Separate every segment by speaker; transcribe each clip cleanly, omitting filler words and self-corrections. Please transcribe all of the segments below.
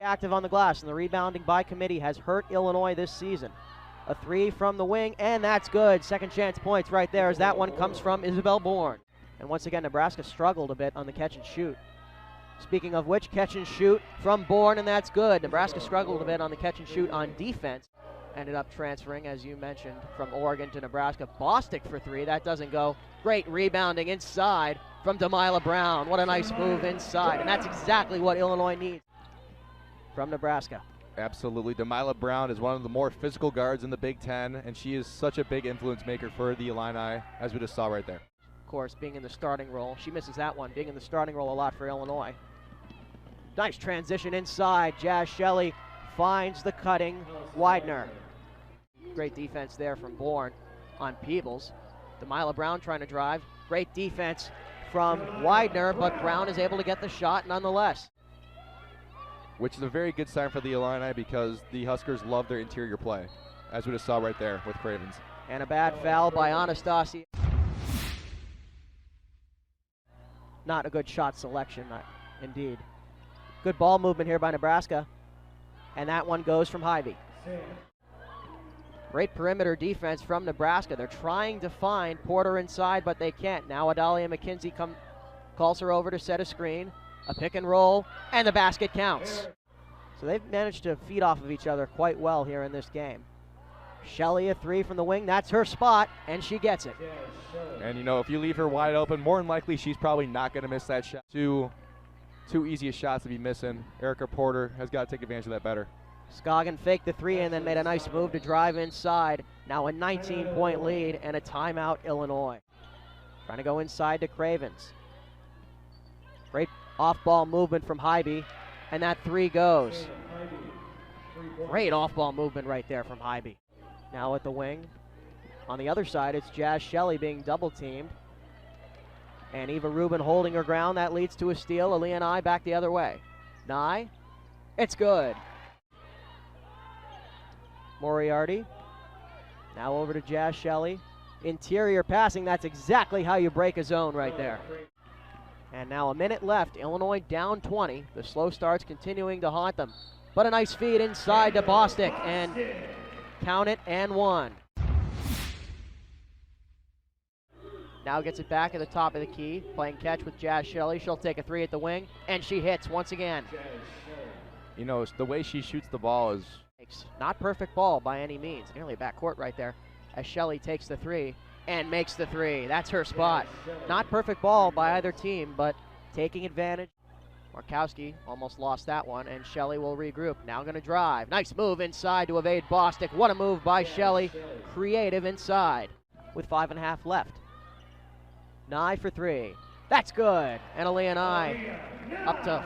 Speaker 1: Active on the glass, and the rebounding by committee has hurt Illinois this season. A three from the wing, and that's good. Second chance points right there as that one comes from Isabel Bourne. And once again, Nebraska struggled a bit on the catch and shoot. Speaking of which, catch and shoot from Bourne, and that's good. Nebraska struggled a bit on the catch and shoot on defense. Ended up transferring, as you mentioned, from Oregon to Nebraska. Bostic for three, that doesn't go. Great rebounding inside from Delilah Brown. What a nice move inside, and that's exactly what Illinois needs from Nebraska.
Speaker 2: Absolutely. Delilah Brown is one of the more physical guards in the Big Ten, and she is such a big influence maker for the Illini, as we just saw right there.
Speaker 1: Of course, being in the starting role. She misses that one, being in the starting role a lot for Illinois. Nice transition inside. Jazz Shelley finds the cutting Widener. Great defense there from Bourne on Peebles. Delilah Brown trying to drive. Great defense from Widener, but Brown is able to get the shot nonetheless.
Speaker 2: Which is a very good sign for the Illini because the Huskers love their interior play, as we just saw right there with Cravens.
Speaker 1: And a bad foul by Anastasi. Not a good shot selection, indeed. Good ball movement here by Nebraska. And that one goes from Hyvee. Great perimeter defense from Nebraska. They're trying to find Porter inside, but they can't. Now Adalia McKenzie calls her over to set a screen. A pick and roll, and the basket counts. So they've managed to feed off of each other quite well here in this game. Shelley, a three from the wing. That's her spot, and she gets it.
Speaker 2: And, you know, if you leave her wide open, more than likely she's probably not going to miss that shot. Two easiest shots to be missing. Erica Porter has got to take advantage of that better.
Speaker 1: Scoggin faked the three and then made a nice move to drive inside. Now a 19-point lead and a timeout, Illinois. Trying to go inside to Cravens. Great off-ball movement from Hyvee, and that three goes. Great off-ball movement right there from Hyvee. Now at the wing. On the other side, it's Jazz Shelley being double-teamed. And Eva Rubin holding her ground. That leads to a steal. Aaliyah Nye back the other way. Nye, it's good. Moriarty, now over to Jazz Shelley. Interior passing, that's exactly how you break a zone right there. And now a minute left, Illinois down 20. The slow starts continuing to haunt them. But a nice feed inside to Bostic, and count it, and one. Now gets it back at the top of the key, playing catch with Jazz Shelley. She'll take a three at the wing, and she hits once again.
Speaker 2: You know, the way she shoots the ball is...
Speaker 1: Not perfect ball by any means. Nearly backcourt right there as Shelley takes the three and makes the three. That's her spot. Not perfect ball by either team, but taking advantage. Markowski almost lost that one, and Shelley will regroup. Now going to drive. Nice move inside to evade Bostic. What a move by Shelley. Creative inside with 5.5 left. Nye for three. That's good. And Aaliyah Nye up to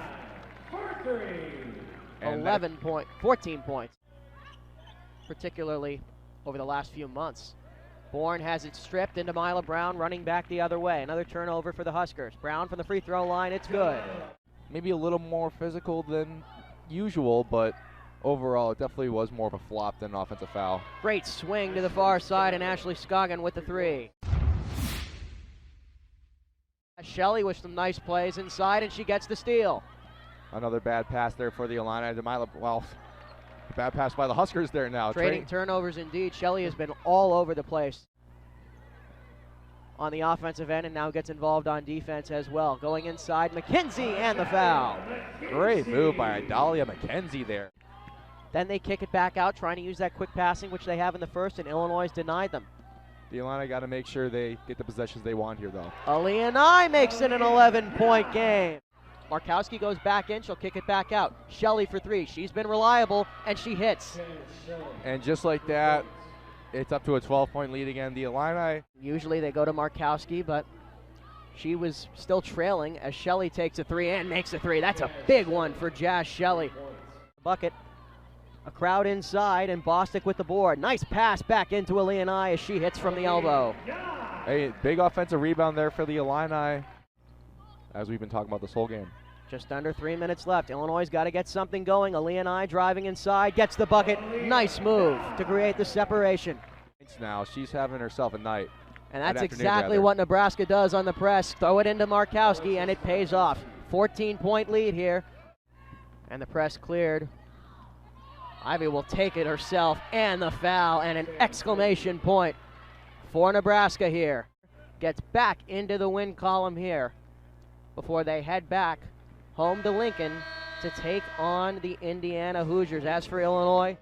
Speaker 1: 14 points. Particularly over the last few months. Bourne has it stripped into Delilah Brown running back the other way. Another turnover for the Huskers. Brown from the free throw line, it's good.
Speaker 2: Maybe a little more physical than usual, but overall it definitely was more of a flop than an offensive foul.
Speaker 1: Great swing to the far side, and Ashley Scoggin with the three. Shelley with some nice plays inside, and she gets the steal.
Speaker 2: Another bad pass there for the Illini. Well, bad pass by the Huskers there now.
Speaker 1: Trading turnovers indeed. Shelley has been all over the place on the offensive end and now gets involved on defense as well. Going inside, McKenzie, and the foul.
Speaker 2: Great move by Adalia McKenzie there.
Speaker 1: Then they kick it back out, trying to use that quick passing, which they have in the first, and Illinois denied them.
Speaker 2: The Illini got to make sure they get the possessions they want here, though.
Speaker 1: Aaliyah Nye makes it an 11-point game. Markowski goes back in, she'll kick it back out. Shelley for three, she's been reliable, and she hits.
Speaker 2: And just like that, it's up to a 12-point lead again. The Illini.
Speaker 1: Usually they go to Markowski, but she was still trailing as Shelley takes a three and makes a three. That's a big one for Jazz Shelley. Bucket. A crowd inside, and Bostic with the board. Nice pass back into Aaliyah Nye as she hits from the elbow.
Speaker 2: Hey, big offensive rebound there for the Illini, as we've been talking about this whole game.
Speaker 1: Just under 3 minutes left. Illinois got to get something going. Aaliyah Nye driving inside, gets the bucket. Nice move to create the separation.
Speaker 2: Now she's having herself a night.
Speaker 1: And that's exactly what Nebraska does on the press. Throw it into Markowski, and it pays off. 14-point lead here. And the press cleared. Ivy will take it herself, and the foul, and an exclamation point for Nebraska here. Gets back into the win column here before they head back home to Lincoln to take on the Indiana Hoosiers. As for Illinois,